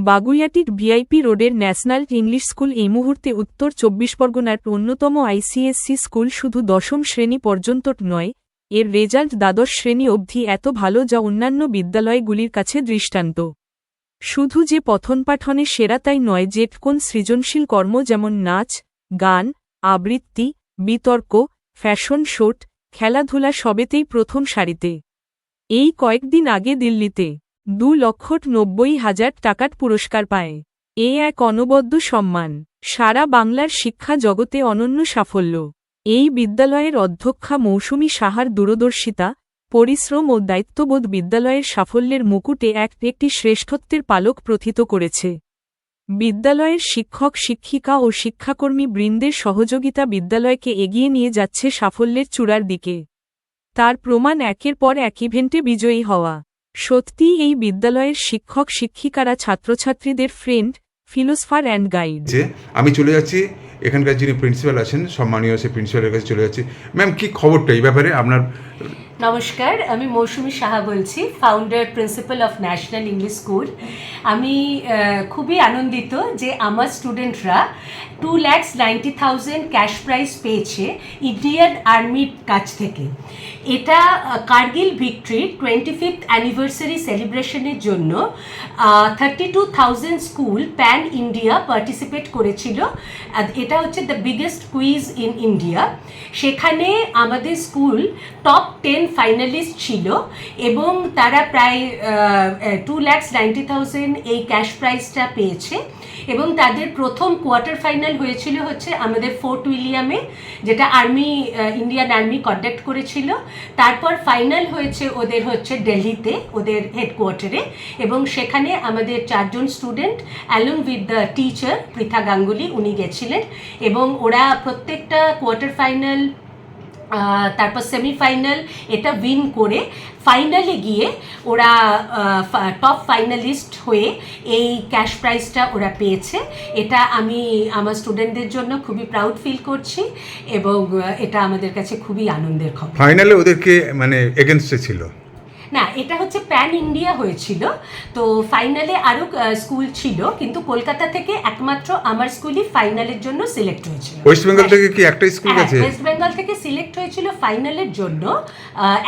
বাগুইআটির VIP রোডের national English school এই মুহূর্তে উত্তর 24 পরগনার অন্যতম আইসিএসসি স্কুল। শুধু দশম শ্রেণী পর্যন্ত নয়, এর রেজাল্ট দ্বাদশ শ্রেণী অবধি এত ভালো যা অন্যান্য বিদ্যালয়গুলির কাছে দৃষ্টান্ত। শুধু যে পঠনপাঠনে সেরা তাই নয়, যে কোন সৃজনশীল কর্ম যেমন নাচ, গান, আবৃত্তি, বিতর্ক, ফ্যাশন শোট, খেলাধুলা সবেতেই প্রথম সারিতে। এই কয়েকদিন আগে দিল্লিতে 2,90,000 টাকার পুরস্কার পায়। এ এক অনবদ্য সম্মান, সারা বাংলার শিক্ষা জগতে অনন্য সাফল্য। এই বিদ্যালয়ের অধ্যক্ষা মৌসুমী সাহার দূরদর্শিতা, পরিশ্রম ও দায়িত্ববোধ বিদ্যালয়ের সাফল্যের মুকুটে একটি শ্রেষ্ঠত্বের পালক প্রথিত করেছে। বিদ্যালয়ের শিক্ষক শিক্ষিকা ও শিক্ষাকর্মী বৃন্দের সহযোগিতা বিদ্যালয়কে এগিয়ে নিয়ে যাচ্ছে সাফল্যের চূড়ার দিকে। তার প্রমাণ একের পর এক ইভেন্টে বিজয়ী হওয়া। সত্যিই এই বিদ্যালয়ের শিক্ষক শিক্ষিকারা ছাত্রছাত্রীদের ফ্রেন্ড, ফিলোসফার অ্যান্ড গাইড। আমি চলে যাচ্ছি এখানকার যিনি প্রিন্সিপাল আছেন, সম্মানীয় সে প্রিন্সিপালের কাছে চলে যাচ্ছি। ম্যাম, কি খবরটা এই ব্যাপারে আপনার? নমস্কার, আমি মৌসুমী সাহা বলছি, founder principal of national English school. আমি খুবই আনন্দিত যে আমার স্টুডেন্টরা 2,90,000 ক্যাশ প্রাইজ পেয়েছে ইন্ডিয়ান আর্মির কাছ থেকে। এটা কার্গিল ভিক্টরির 25th অ্যানিভার্সারি সেলিব্রেশনের জন্য 32,000 স্কুল প্যান ইন্ডিয়া পার্টিসিপেট করেছিল। এটা হচ্ছে the biggest quiz in India. সেখানে আমাদের স্কুল টপ 10 ফাইনালিস্ট ছিল এবং তারা প্রায় 2,90,000 এই ক্যাশ প্রাইজটা পেয়েছে। এবং তাদের প্রথম কোয়ার্টার ফাইনাল হয়েছিল হচ্ছে আমাদের ফোর্ট উইলিয়ামে, যেটা ইন্ডিয়ান আর্মি কন্ডাক্ট করেছিল। তারপর ফাইনাল হয়েছে ওদের হচ্ছে দিল্লিতে, ওদের হেডকোয়ার্টারে, এবং সেখানে আমাদের 4 জন student along with the teacher Pritha Ganguly, উনি গেছিলেন। এবং ওরা প্রত্যেকটা কোয়ার্টার ফাইনাল, তারপর সেমিফাইনাল এটা উইন করে ফাইনালে গিয়ে ওরা টপ ফাইনালিস্ট হয়ে এই ক্যাশ প্রাইজটা ওরা পেয়েছে। এটা আমি আমার স্টুডেন্টদের জন্য খুবই প্রাউড ফিল করছি এবং এটা আমাদের কাছে খুবই আনন্দের খবর। ফাইনালে ওদেরকে মানে এগেনস্টে ছিল না, এটা হচ্ছে প্যান ইন্ডিয়া হয়েছিল, তো ফাইনালে আরও স্কুল ছিল, কিন্তু কলকাতা থেকে একমাত্র আমার স্কুলই ফাইনালের জন্য সিলেক্ট হয়েছিল। ওয়েস্ট বেঙ্গল থেকে কি একটাই স্কুল আছে? ওয়েস্ট বেঙ্গল থেকে সিলেক্ট হয়েছিল ফাইনালের জন্য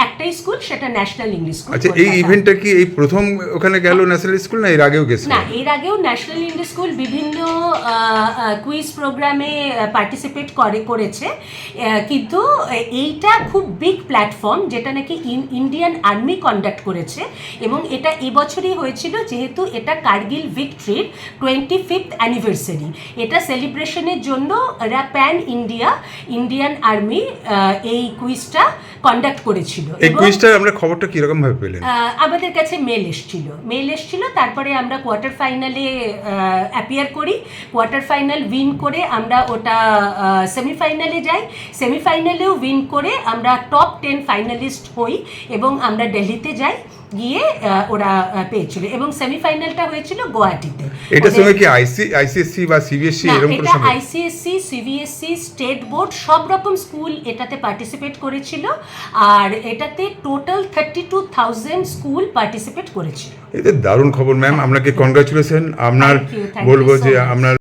একটাই স্কুল, সেটা ন্যাশনাল ইংলিশ স্কুল। আচ্ছা, এই ইভেন্টটা কি এই প্রথম ওখানে গেল ন্যাশনাল স্কুল, না এর আগেও গেছে? না, এর আগেও ন্যাশনাল ইংলিশ স্কুল বিভিন্ন কুইজ প্রোগ্রামে পার্টিসিপেট করেছে, কিন্তু এইটা খুব বিগ প্ল্যাটফর্ম যেটা নাকি ইন্ডিয়ান আর্মি কন্ডাক্ট করেছে। এবং এটা এবছরই হয়েছিল, যেহেতু এটা কার্গিল ভিক্টরির 25th অ্যানিভার্সারি। এটা সেলিব্রেশনের জন্য এরা প্যান ইন্ডিয়ান আর্মি এই কুইজটা কন্ডাক্ট করেছিল। এই কুইজটা আমরা খবরটা কিরকম ভাবে পেলেন? আমাদের কাছে মেল এসেছিল, তারপরে আমরা কোয়ার্টার ফাইনালে অ্যাপিয়ার করি, কোয়ার্টার ফাইনাল উইন করে আমরা ওটা সেমিফাইনালে যাই, সেমিফাইনালেও উইন করে আমরা টপ 10 ফাইনালিস্ট হই এবং আমরা দিল্লিতে যাই, গিয়ে ওরা পেয়েছিল। এবং সেমিফাইনালটা হয়েছিল গুয়াহাটিতে। এটার সঙ্গে কি আইসিএসসি বা সিবিএসসি এরকম কোনো এটা আইসিএসসি, সিবিএসসি, স্টেট বোর্ড সব রকম স্কুল এটাতে পার্টিসিপেট করেছিল। আর এটাতে টোটাল 32,000 স্কুল পার্টিসিপেট করেছিল। এটা দারুণ খবর ম্যাম, আপনাকে কনগ্রাচুলেশন। আপনার বলবো যে আপনার